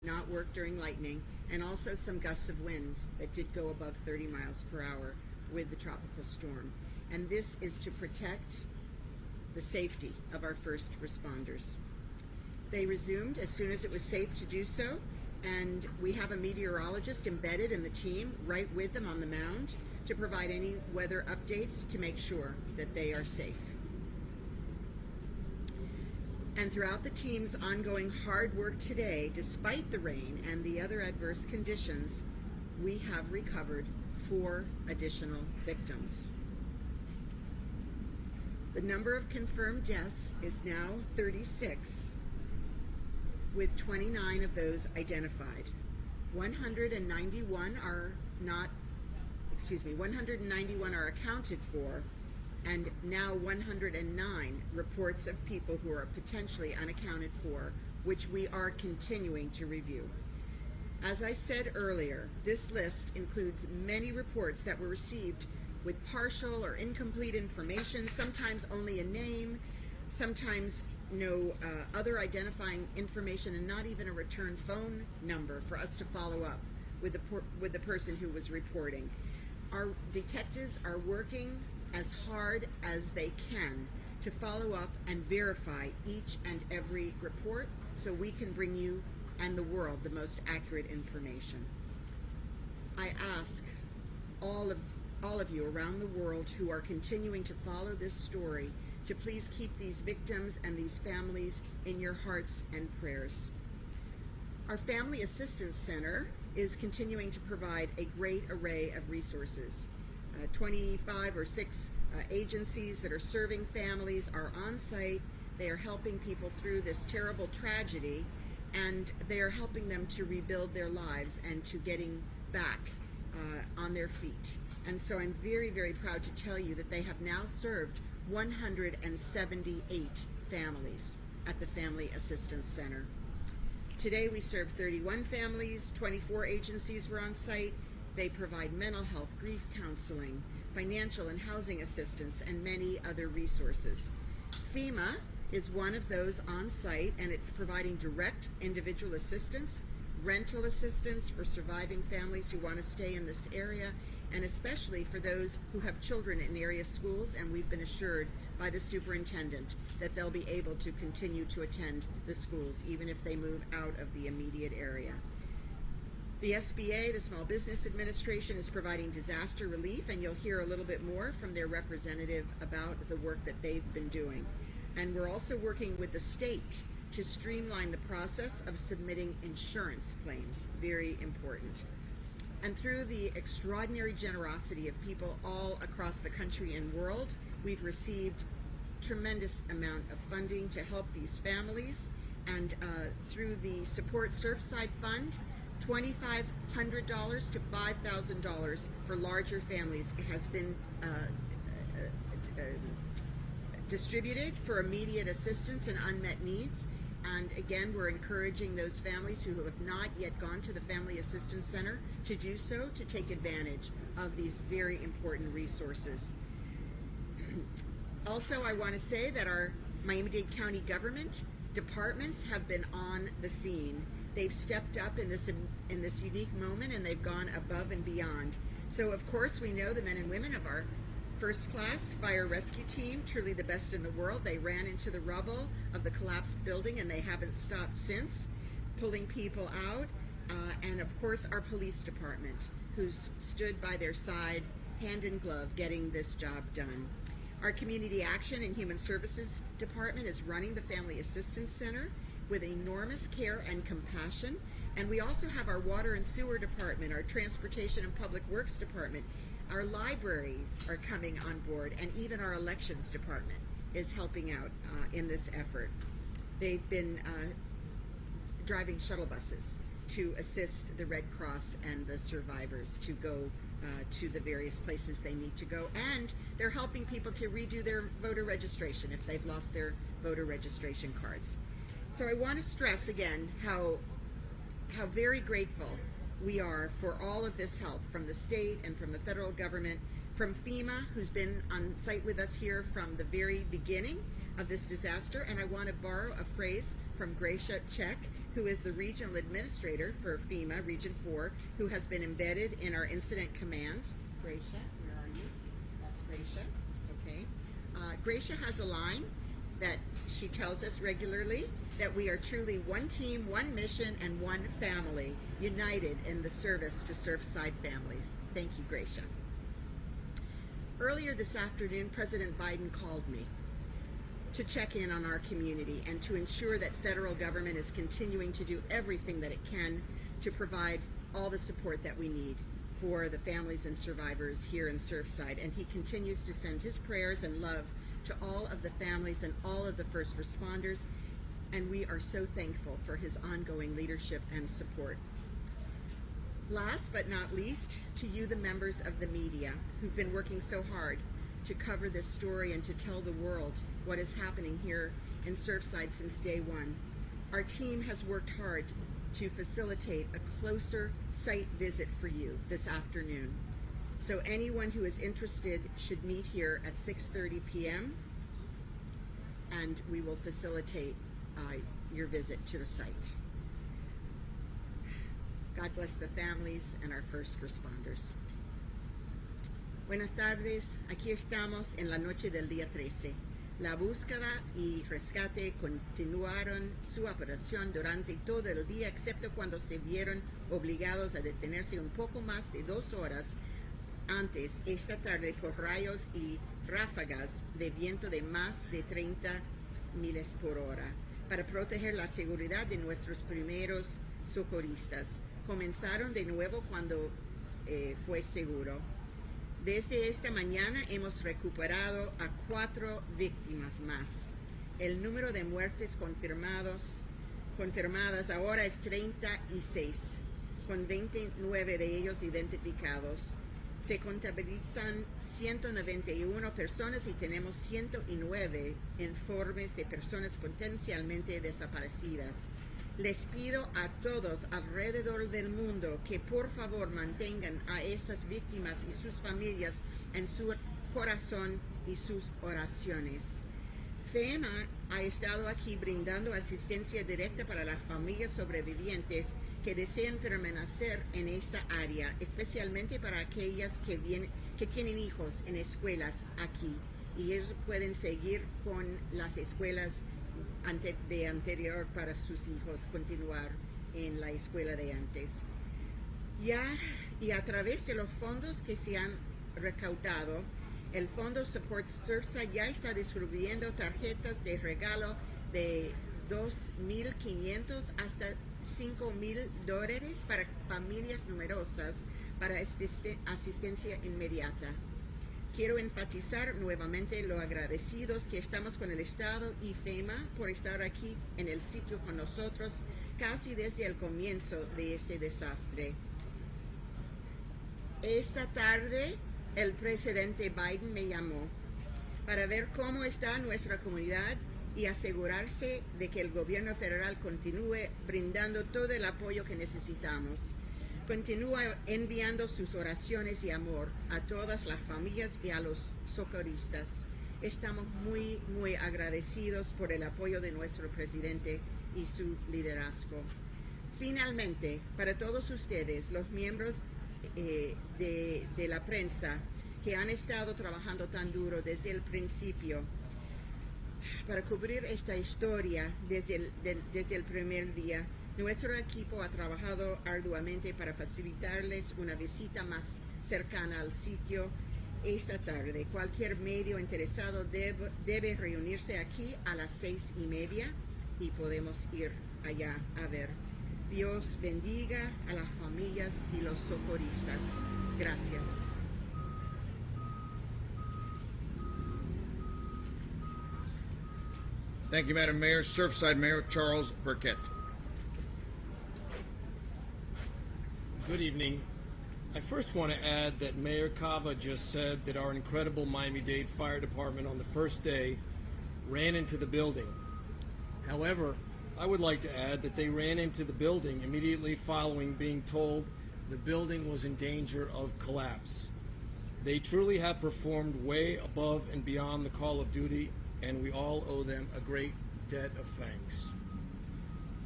not work during lightning, and also some gusts of wind that did go above 30 miles per hour with the tropical storm. And this is to protect the safety of our first responders. They resumed as soon as it was safe to do so, and we have a meteorologist embedded in the team right with them on the mound to provide any weather updates to make sure that they are safe. And throughout the team's ongoing hard work today, despite the rain and the other adverse conditions, we have recovered 4 additional victims. The number of confirmed deaths is now 36, with 29 of those identified. 191 are accounted for, and now 109 reports of people who are potentially unaccounted for, which we are continuing to review. As I said earlier, this list includes many reports that were received with partial or incomplete information, sometimes only a name, sometimes no other identifying information, and not even a return phone number for us to follow up with the person who was reporting. Our detectives are working as hard as they can to follow up and verify each and every report so we can bring you and the world the most accurate information. I ask all of you around the world who are continuing to follow this story to please keep these victims and these families in your hearts and prayers. Our Family Assistance Center is continuing to provide a great array of resources. 25 or 6 agencies that are serving families are on site. They are helping people through this terrible tragedy, and they are helping them to rebuild their lives and to getting back on their feet. And so I'm very, very proud to tell you that they have now served 178 families at the Family Assistance Center. Today we served 31 families, 24 agencies were on site. They provide mental health, grief counseling, financial and housing assistance, and many other resources. FEMA is one of those on site, and it's providing direct individual assistance, rental assistance for surviving families who want to stay in this area, and especially for those who have children in area schools, and we've been assured by the superintendent that they'll be able to continue to attend the schools even if they move out of the immediate area. The SBA, the Small Business Administration, is providing disaster relief, and you'll hear a little bit more from their representative about the work that they've been doing. And we're also working with the state to streamline the process of submitting insurance claims, very important. And through the extraordinary generosity of people all across the country and world, we've received tremendous amount of funding to help these families. And through the Support Surfside Fund, $2,500 to $5,000 for larger families has been distributed for immediate assistance and unmet needs. And again, we're encouraging those families who have not yet gone to the Family Assistance Center to do so, to take advantage of these very important resources. Also, I want to say that our Miami-Dade County government departments have been on the scene. They've stepped up in this unique moment, and they've gone above and beyond. So of course we know the men and women of our first class fire rescue team, truly the best in the world. They ran into the rubble of the collapsed building, and they haven't stopped since, pulling people out. And of course our police department, who's stood by their side, hand in glove, getting this job done. Our Community Action and Human Services Department is running the Family Assistance Center with enormous care and compassion. And we also have our Water and Sewer Department, our Transportation and Public Works Department. Our libraries are coming on board, and even our Elections Department is helping out in this effort. They've been driving shuttle buses to assist the Red Cross and the survivors to go to the various places they need to go, and they're helping people to redo their voter registration if they've lost their voter registration cards. So I want to stress again how very grateful we are for all of this help from the state and from the federal government, from FEMA, who's been on site with us here from the very beginning of this disaster. And I want to borrow a phrase from Gracia Check, who is the regional administrator for FEMA Region 4, who has been embedded in our incident command. Gracia, where are you? That's Gracia. Okay. Gracia has a line that she tells us regularly, that we are truly one team, one mission, and one family, united in the service to Surfside families. Thank you, Gracia. Earlier this afternoon, President Biden called me to check in on our community and to ensure that federal government is continuing to do everything that it can to provide all the support that we need for the families and survivors here in Surfside. And he continues to send his prayers and love to all of the families and all of the first responders, and we are so thankful for his ongoing leadership and support. Last but not least, to you, the members of the media, who've been working so hard to cover this story and to tell the world what is happening here in Surfside since day one. Our team has worked hard to facilitate a closer site visit for you this afternoon. So anyone who is interested should meet here at 6:30 p.m. and we will facilitate your visit to the site. God bless the families and our first responders. Buenas tardes, aquí estamos en la noche del día 13. La búsqueda y rescate continuaron su operación durante todo el día, excepto cuando se vieron obligados a detenerse un poco más de 2 horas antes esta tarde por rayos y ráfagas de viento de más de 30 millas por hora para proteger la seguridad de nuestros primeros socorristas. Comenzaron de nuevo cuando fue seguro. Desde esta mañana hemos recuperado a 4 víctimas más. El número de muertes confirmadas ahora es 36, con 29 de ellos identificados. Se contabilizan 191 personas y tenemos 109 informes de personas potencialmente desaparecidas. Les pido a todos alrededor del mundo que por favor mantengan a estas víctimas y sus familias en su corazón y sus oraciones. FEMA ha estado aquí brindando asistencia directa para las familias sobrevivientes que desean permanecer en esta área, especialmente para aquellas que tienen hijos en escuelas aquí, y ellos pueden seguir con las escuelas de anterior para sus hijos, continuar en la escuela de antes. Y a través de los fondos que se han recaudado, el Fondo Support Surfside ya está distribuyendo tarjetas de regalo de $2,500 hasta $5,000 para familias numerosas para asistencia inmediata. Quiero enfatizar nuevamente lo agradecidos que estamos con el Estado y FEMA por estar aquí en el sitio con nosotros casi desde el comienzo de este desastre. Esta tarde el presidente Biden me llamó para ver cómo está nuestra comunidad y asegurarse de que el gobierno federal continúe brindando todo el apoyo que necesitamos. Continúa enviando sus oraciones y amor a todas las familias y a los socorristas. Estamos muy, muy agradecidos por el apoyo de nuestro presidente y su liderazgo. Finalmente, para todos ustedes, los miembros de la prensa que han estado trabajando tan duro desde el principio para cubrir esta historia desde el primer día, nuestro equipo ha trabajado arduamente para facilitarles una visita más cercana al sitio esta tarde. Cualquier medio interesado debe reunirse aquí a las 6:30 y podemos ir allá a ver. Dios bendiga a las familias y los socorristas. Gracias. Thank you, Madam Mayor. Surfside Mayor Charles Burkett. Good evening. I first want to add that Mayor Cava just said that our incredible Miami-Dade Fire Department on the first day ran into the building. However, I would like to add that they ran into the building immediately following being told the building was in danger of collapse. They truly have performed way above and beyond the call of duty, and we all owe them a great debt of thanks.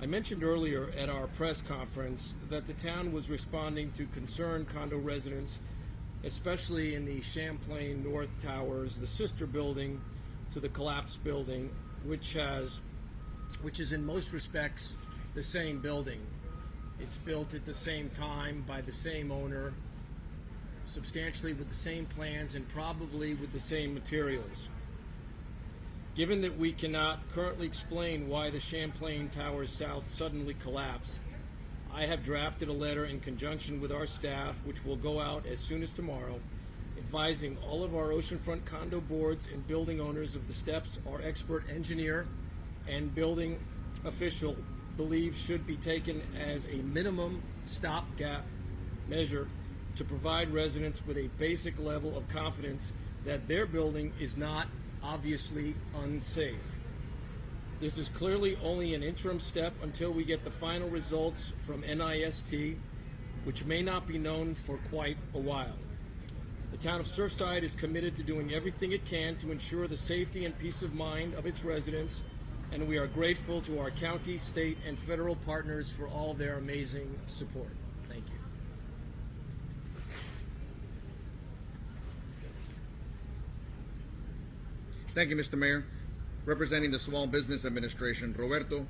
I mentioned earlier at our press conference that the town was responding to concerned condo residents, especially in the Champlain North Towers, the sister building to the collapsed building, which is in most respects the same building. It's built at the same time by the same owner, substantially with the same plans and probably with the same materials. Given that we cannot currently explain why the Champlain Towers South suddenly collapsed, I have drafted a letter in conjunction with our staff, which will go out as soon as tomorrow, advising all of our oceanfront condo boards and building owners of the steps our expert engineer and building official believe should be taken as a minimum stopgap measure to provide residents with a basic level of confidence that their building is not obviously unsafe. This is clearly only an interim step until we get the final results from NIST, which may not be known for quite a while. The town of Surfside is committed to doing everything it can to ensure the safety and peace of mind of its residents, and we are grateful to our county, state, and federal partners for all their amazing support. Thank you. Thank you, Mr. Mayor. Representing the Small Business Administration, Roberto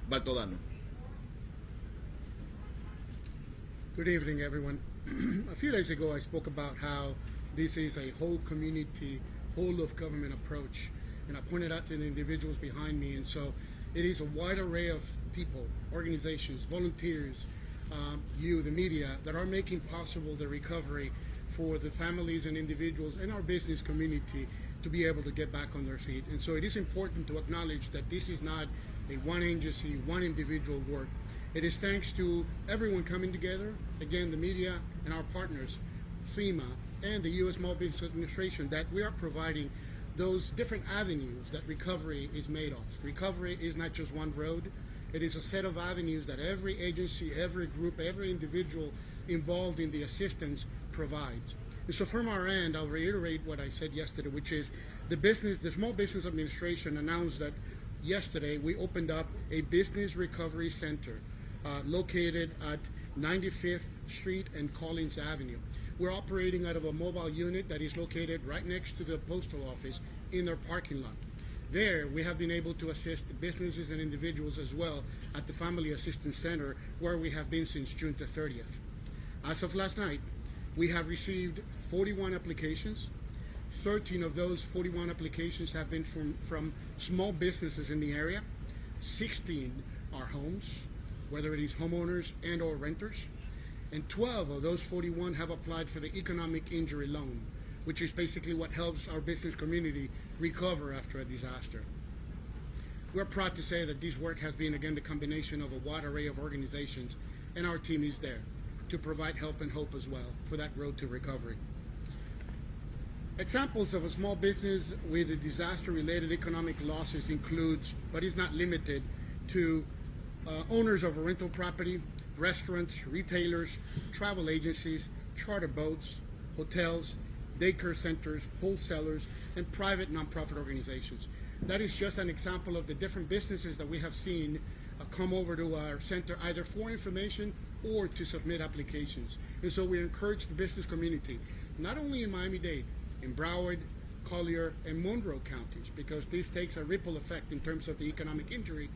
Baltodano. Good evening, everyone. A few days ago, I spoke about how this is a whole community, whole of government approach, and I pointed out to the individuals behind me. And so it is a wide array of people, organizations, volunteers, you, the media, that are making possible the recovery for the families and individuals in our business community to be able to get back on their feet. And so it is important to acknowledge that this is not a one agency, one individual work. It is thanks to everyone coming together, again, the media and our partners, FEMA and the U.S. Small Business Administration, that we are providing those different avenues that recovery is made of. Recovery is not just one road. It is a set of avenues that every agency, every group, every individual involved in the assistance provides. And so from our end, I'll reiterate what I said yesterday, which is the Small Business Administration announced that yesterday we opened up a business recovery center located at 95th Street and Collins Avenue. We're operating out of a mobile unit that is located right next to the postal office in their parking lot. There, we have been able to assist businesses and individuals as well at the Family Assistance Center, where we have been since June the 30th. As of last night, we have received 41 applications. 13 of those 41 applications have been from small businesses in the area. 16 are homes, whether it is homeowners and or renters. And 12 of those 41 have applied for the economic injury loan, which is basically what helps our business community recover after a disaster. We're proud to say that this work has been, again, the combination of a wide array of organizations, and our team is there to provide help and hope as well for that road to recovery. Examples of a small business with disaster-related economic losses includes, but is not limited to, owners of a rental property, restaurants, retailers, travel agencies, charter boats, hotels, daycare centers, wholesalers, and private nonprofit organizations. That is just an example of the different businesses that we have seen come over to our center either for information or to submit applications. And so we encourage the business community, not only in Miami-Dade, in Broward, Collier, and Monroe counties, because this takes a ripple effect in terms of the economic injury,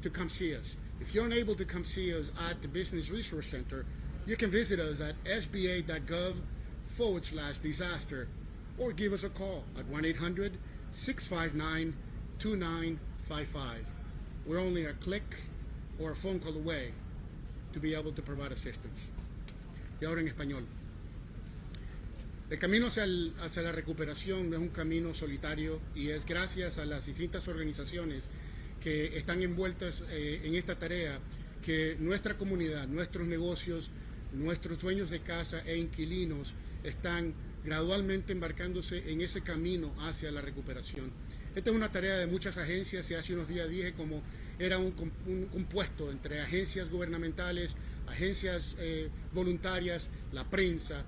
to come see us. If you're unable to come see us at the Business Resource Center, you can visit us at sba.gov/disaster or give us a call at 1-800-659-2955. We're only a click or a phone call away to be able to provide assistance. Y ahora en español. El camino hacia la recuperación no es un camino solitario y es gracias a las distintas organizaciones que están envueltas en esta tarea que nuestra comunidad, nuestros negocios, nuestros dueños de casa e inquilinos están gradualmente embarcándose en ese camino hacia la recuperación. Esta es una tarea de muchas agencias y hace unos días dije como era un compuesto entre agencias gubernamentales, agencias voluntarias, la prensa.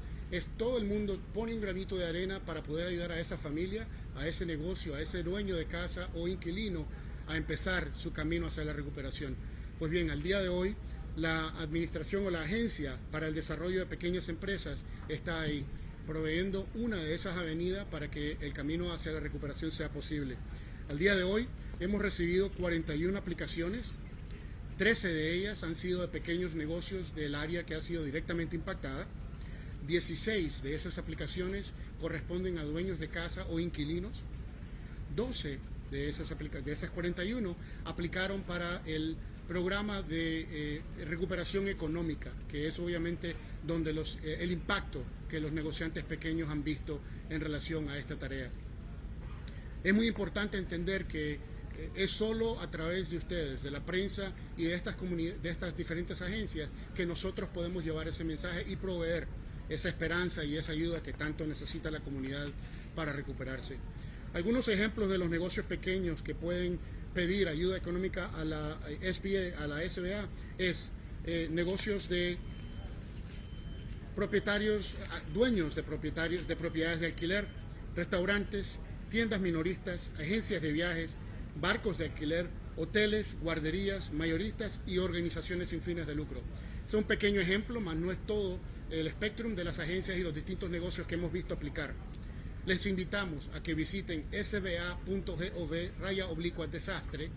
Todo el mundo pone un granito de arena para poder ayudar a esa familia, a ese negocio, a ese dueño de casa o inquilino a empezar su camino hacia la recuperación. Pues bien, al día de hoy, la administración o la agencia para el desarrollo de pequeñas empresas está ahí, proveyendo una de esas avenidas para que el camino hacia la recuperación sea posible. Al día de hoy hemos recibido 41 aplicaciones, 13 de ellas han sido de pequeños negocios del área que ha sido directamente impactada, 16 de esas aplicaciones corresponden a dueños de casa o inquilinos, 12 de esas 41 aplicaron para el programa de recuperación económica, que es obviamente donde el impacto que los negociantes pequeños han visto en relación a esta tarea. Es muy importante entender que es solo a través de ustedes, de la prensa y de estas diferentes agencias, que nosotros podemos llevar ese mensaje y proveer esa esperanza y esa ayuda que tanto necesita la comunidad para recuperarse. Algunos ejemplos de los negocios pequeños que pueden pedir ayuda económica a la SBA, a la SBA, es negocios de propietarios, dueños de propiedades de alquiler, restaurantes, tiendas minoristas, agencias de viajes, barcos de alquiler, hoteles, guarderías, mayoristas y organizaciones sin fines de lucro. Es un pequeño ejemplo, mas no es todo el espectro de las agencias y los distintos negocios que hemos visto aplicar. Les invitamos a que visiten sba.gov/desastre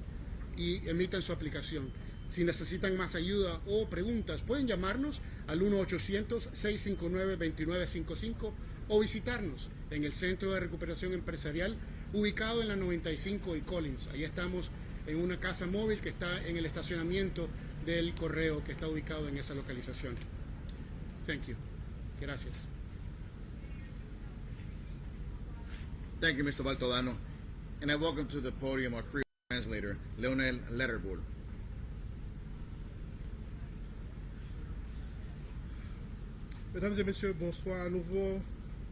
y emitan su aplicación. Si necesitan más ayuda o preguntas, pueden llamarnos al 1-800-659-2955 o visitarnos en el Centro de Recuperación Empresarial ubicado en la 95 y Collins. Ahí estamos en una casa móvil que está en el estacionamiento del correo que está ubicado en esa localización. Thank you. Gracias. Thank you, Mr. Baltodano. And I welcome to the podium our Creole translator, Leonel Letterboard. Mesdames et messieurs, bonsoir à nouveau.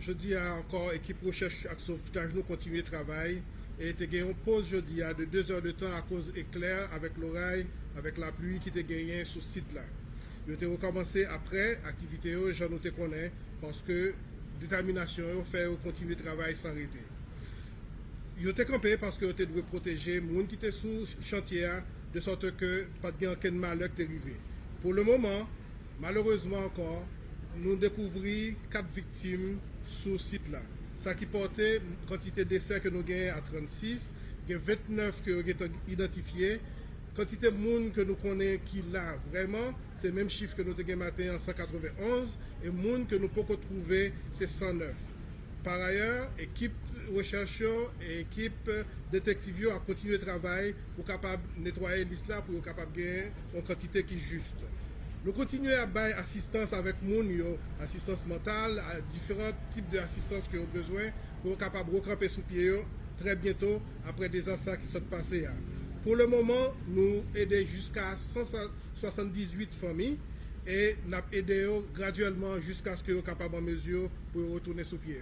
Jeudi a encore équipe recherche et sauvetage nous continuer travail et te gagné une pause jeudi de 2 heures de temps à cause éclair avec l'oreille, avec la pluie qui te gagné sur ce site là. Je te recommencer après activité j'en te connais parce que détermination fait continuer travail sans arrêter. Je te campé parce que tu dois protéger les gens qui étaient sous chantier de sorte que pas de aucun malheur t'est arrivé. Pour le moment, malheureusement encore, nous découvrons 4 victimes sur ce site-là. Ça qui portait quantité de décès que nous gagnons à 36, il y a 29 qui ont été identifiés. Quantité de monde que nous connaissons qui là, vraiment, c'est le même chiffre que nous avons matin en 191, et le monde que nous pouvons trouver, c'est 109. Par ailleurs, équipe recherche et équipe détective a continué le travail pour capable nettoyer l'islam pour capable gagner une quantité qui est juste. Nous continuons à bailler assistance avec moun yo, assistance mentale, à différents types d'assistance que nous avons besoin pour capable recamper sous pied très bientôt après des ansats qui sont passés. Pour le moment, nous aidons jusqu'à 178 familles et nous aidons graduellement jusqu'à ce que nous soyons capables en mesure pour retourner sous pied.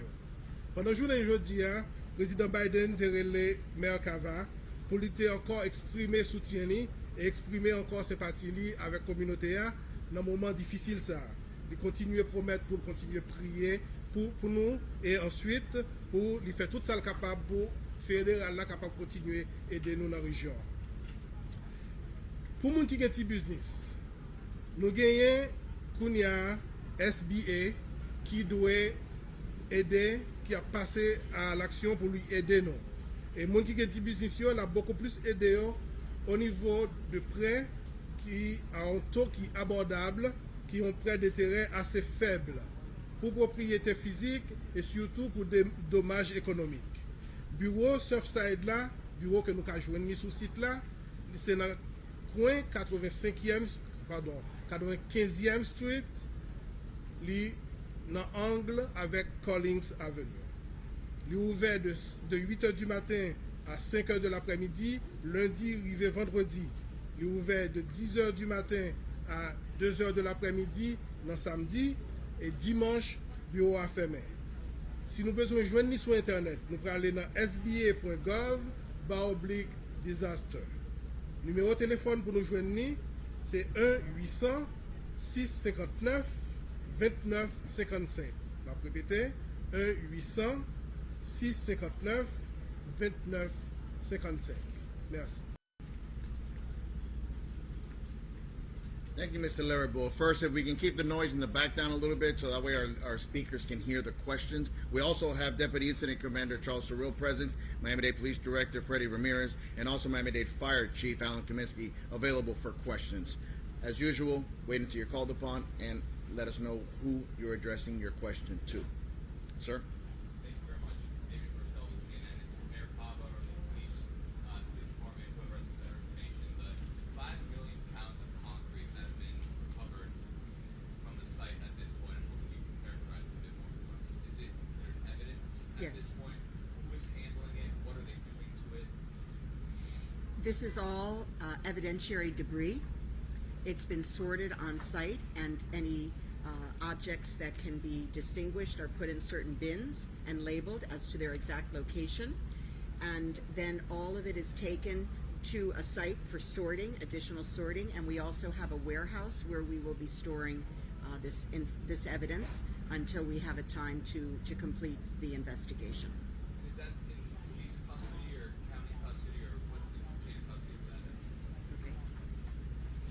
Pendant la journée aujourd'hui, le président Biden a relé maire Kava pour lui encore exprimer soutien et exprimer encore sympathie avec la communauté dans un moment difficile. Il continue à promettre pour continuer à prier pour nous et ensuite pour lui faire tout ça capable pour fédéral là capable de continuer à aider nous dans la région. Pour les gens qui ont un petit business, nous gagnons Kounia SBA qui doit aider, qui a passé à l'action pour lui aider nous. Et les gens qui ont un petit business, on a beaucoup plus aidé au niveau de prêts qui a un taux qui est abordable, qui ont prêt d'intérêt assez faible pour propriété physique et surtout pour des dommages économiques. Bureau Surfside là, bureau que nous avons joint sur le site là, c'est dans le coin 95e Street, dans l'angle avec Collins Avenue. Il est ouvert de 8h du matin à 5h de l'après-midi, lundi, arrivé vendredi. Il est ouvert de 10h du matin à 2h de l'après-midi, dans samedi, et dimanche, bureau à fermer. Si nous avons besoin de joindre sur Internet, nous pouvons aller dans sba.gov/disaster. Numéro de téléphone pour nous joindre, c'est 1-800-659-2955. Je vais répéter, 1-800-659-2955. Merci. Thank you, Mr. Larrabee. First, if we can keep the noise in the back down a little bit so that way our speakers can hear the questions. We also have Deputy Incident Commander Charles Surreal present, Miami-Dade Police Director Freddie Ramirez, and also Miami-Dade Fire Chief Alan Kaminsky available for questions. As usual, wait until you're called upon and let us know who you're addressing your question to. Sir? Thank you very much. David Purcell with CNN. It's Mayor Cava or the police department, whoever has better information. The 5 million pounds of concrete that have been recovered from the site at this point, I'm hoping you can characterize it a bit more for us. Is it considered evidence at Yes. this point? Who is handling it? What are they doing to it? This is all evidentiary debris. It's been sorted on site, and any objects that can be distinguished are put in certain bins and labeled as to their exact location. And then all of it is taken to a site for sorting, additional sorting, and we also have a warehouse where we will be storing this evidence until we have a time to complete the investigation. Is that in police custody or county custody, or what's the chain of custody for that evidence? Okay.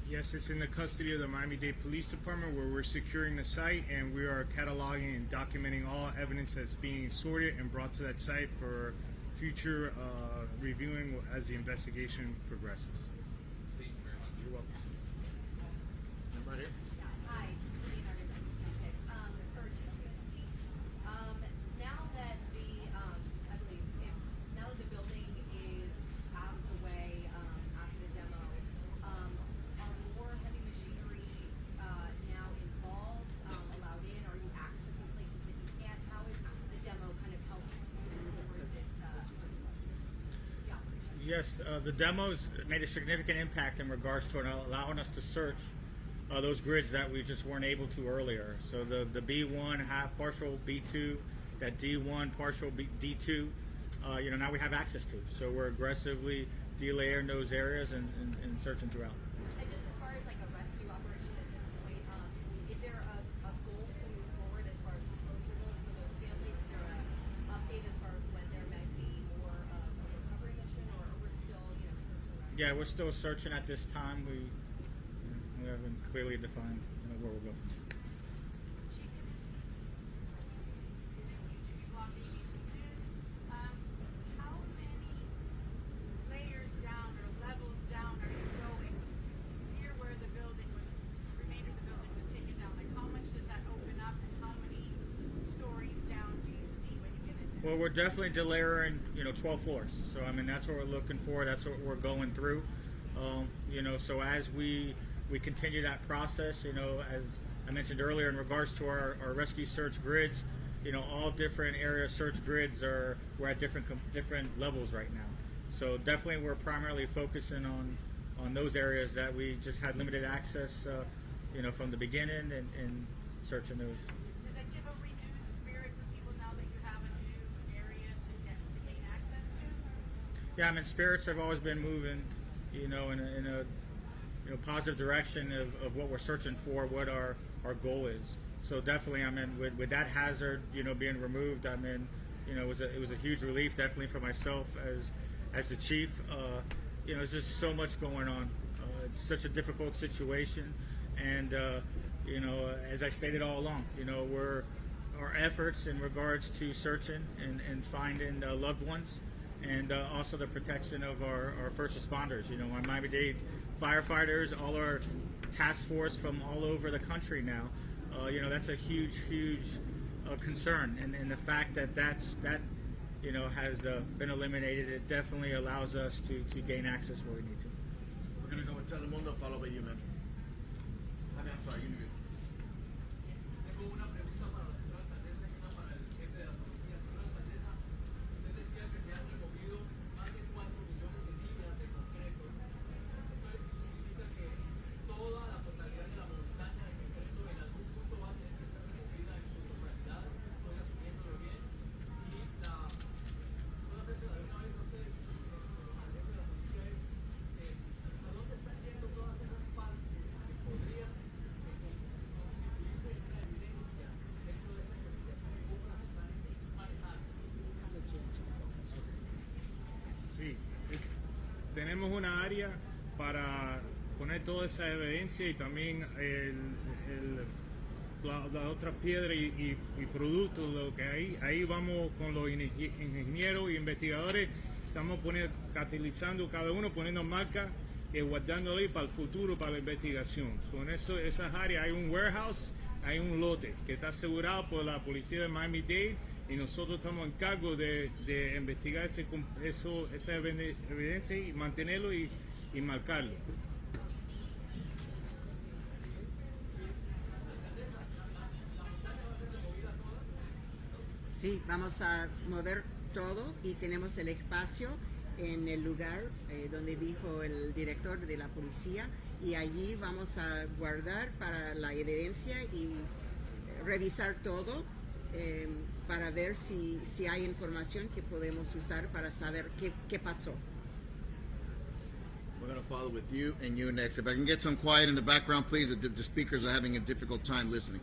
Yes, it's in the custody of the Miami-Dade Police Department, where we're securing the site and we are cataloging and documenting all evidence that's being sorted and brought to that site for future reviewing as the investigation progresses. Thank you very much. You're welcome. Right here. Hi, Leonardo, 96. For Chief Kaminsky, now that I believe, now that the building is out of the way after the demo, are more heavy machinery now involved, allowed in? Are you accessing places that you can't? How is the demo kind of helped support this the operation? Yes, the demos made a significant impact in regards to allowing us to search those grids that we just weren't able to earlier. So the B1 half partial B2, that D1 partial D2, now we have access to. So we're aggressively delayering those areas and searching throughout. And just as far as like a rescue operation at this point, is there a goal to move forward as far as closure goes for those families? Is there an update as far as when there might be more of a recovery mission, or we're still, searching around? Yeah, we're still searching at this time. We haven't clearly defined where we're going. Chief Kaminsky, Block ABC News. How many layers down or levels down are you going near where the remainder of the building was taken down? Like, how much does that open up, and how many stories down do you see when you get in there? Well, we're definitely delayering, 12 floors. So, that's what we're looking for. That's what we're going through. So as we continue that process, as I mentioned earlier in regards to our rescue search grids, all different area search grids we're at different levels right now. So definitely we're primarily focusing on those areas that we just had limited access, from the beginning and searching those. Does that give a renewed spirit for people now that you have a new area to gain access to? Yeah, spirits have always been moving, in a positive direction of what we're searching for, what our goal is. So definitely, with that hazard, being removed, it was a huge relief, definitely for myself as the chief. There's just so much going on. It's such a difficult situation, and as I stated all along, our efforts in regards to searching and finding loved ones, and also the protection of our first responders. Our Miami-Dade firefighters, all our task force from all over the country now. That's a huge concern, and the fact that has been eliminated, it definitely allows us to gain access where we need to. We're going to go with Telemundo, followed by you, man. I'm sorry, you Tengo una pregunta para la señora alcaldesa y una para el jefe de la policía. Señora alcaldesa, usted decía que se han removido más de 4 millones de libras de concreto. Esto significa que toda la totalidad de la montaña de concreto en algún punto va a tener que ser removida en su totalidad. Estoy asumiéndolo bien. Y puedo hacérsela de una vez a ustedes, al jefe de la policía, es ¿a dónde están yendo todas esas partes que podrían constituirse en una evidencia dentro de esta investigación y cómo las están manejando? Sí, tenemos una área con poner toda esa evidencia y también la otra piedra y productos, lo que hay. Ahí vamos con los ingenieros y investigadores, estamos catalizando cada uno, poniendo marcas y guardando ahí para el futuro, para la investigación. En esas áreas hay un warehouse, hay un lote que está asegurado por la policía de Miami-Dade y nosotros estamos en cargo de investigar esa evidencia y mantenerlo y marcarlo. Sí, vamos a mover todo y tenemos el espacio en el lugar donde dijo el director de la policía, y allí vamos a guardar para la evidencia y revisar todo para ver si hay información que podemos usar para saber qué pasó. We're going to follow with you and you next. If I can get some quiet in the background, please. The speakers are having a difficult time listening.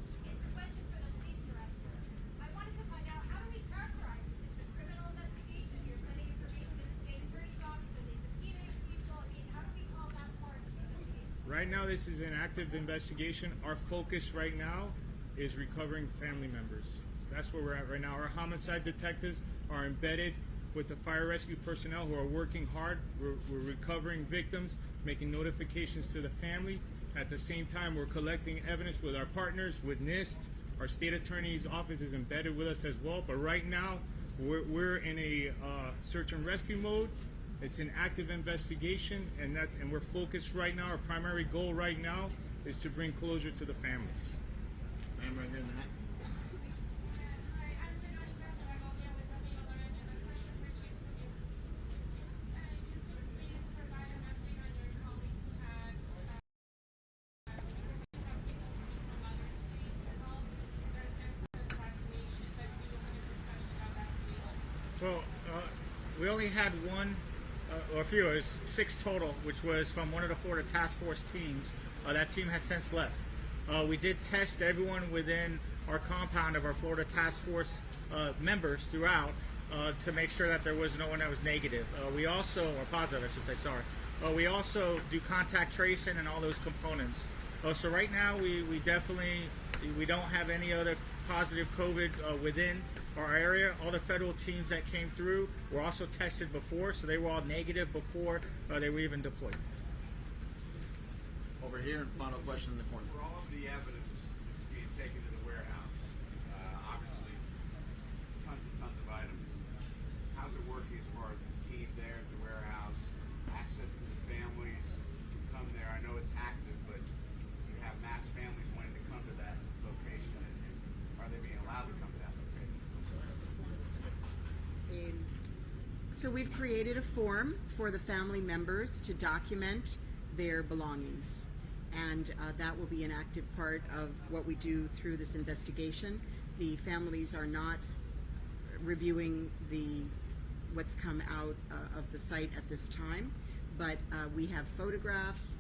It's a question for the police director. I wanted to find out, how do we characterize this? It's a criminal investigation. You're sending information to the state attorney's office and they subpoena people. I mean, how do we call that part of the investigation? Right now, this is an active investigation. Our focus right now is recovering family members. That's where we're at right now. Our homicide detectives are embedded with the fire rescue personnel who are working hard. We're recovering victims, making notifications to the family. At the same time, we're collecting evidence with our partners, with NIST. Our state attorney's office is embedded with us as well. But right now, we're in a search and rescue mode. It's an active investigation, and we're focused right now. Our primary goal right now is to bring closure to the families. Ma'am, right here in the hat. Hi, I'm Renata Castro. I'm all here with Romeo Loren, and my question for Chief is, can you please provide an update on your colleagues who had from other states involved? Is there a sense of evacuation that we will have a discussion about that today? Well, we only had one, or a few, it was 6 total, which was from one of the Florida task force teams. That team has since left. We did test everyone within our compound of our Florida task force members throughout to make sure that there was no one that was negative. We also, or positive I should say, sorry. We also do contact tracing and all those components. So right now we definitely, we don't have any other positive COVID within our area. All the federal teams that came through were also tested before, so they were all negative before they were even deployed. Over here, and final question in the corner. For all of the evidence that's being taken to the warehouse, obviously tons and tons of items. How's it working as far as the team there at the warehouse, access to the families who come there? I know it's active, but you have mass families wanting to come to that location, and are they being allowed to come to that location? So we've created a form for the family members to document their belongings, and that will be an active part of what we do through this investigation. The families are not reviewing what's come out of the site at this time, but we have photographs,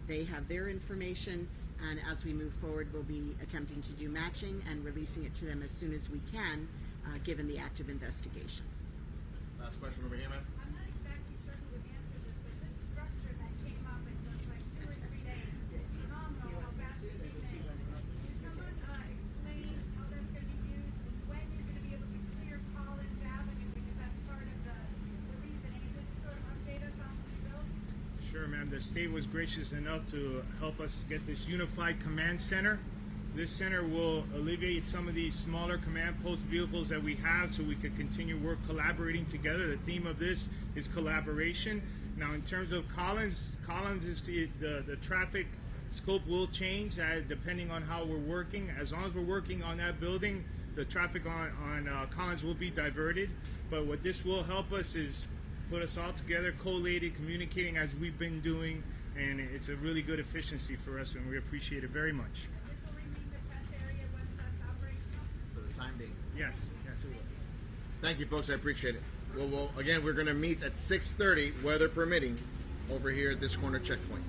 they have their information, and as we move forward we'll be attempting to do matching and releasing it to them as soon as we can, given the active investigation. Last question over here, ma'am. I'm not exactly sure who would answer this, but this structure that came up in just like 2 or 3 days, it's phenomenal how fast it came in. Can someone explain how that's going to be used, when you're going to be able to clear Collins Avenue, because that's part of the reasoning, and just sort of update us on what you built? Sure, ma'am. The state was gracious enough to help us get this unified command center. This center will alleviate some of these smaller command post vehicles that we have so we could continue collaborating together. The theme of this is collaboration. Now, in terms of Collins is the traffic scope will change depending on how we're working. As long as we're working on that building, the traffic on Collins will be diverted. But what this will help us is put us all together, collated, communicating as we've been doing, and it's a really good efficiency for us, and we appreciate it very much. This will remain the test area once that's operational? For the time being. Yes, yes it will. Thank you, folks. I appreciate it. Well, again, we're going to meet at 6:30, weather permitting, over here at this corner checkpoint.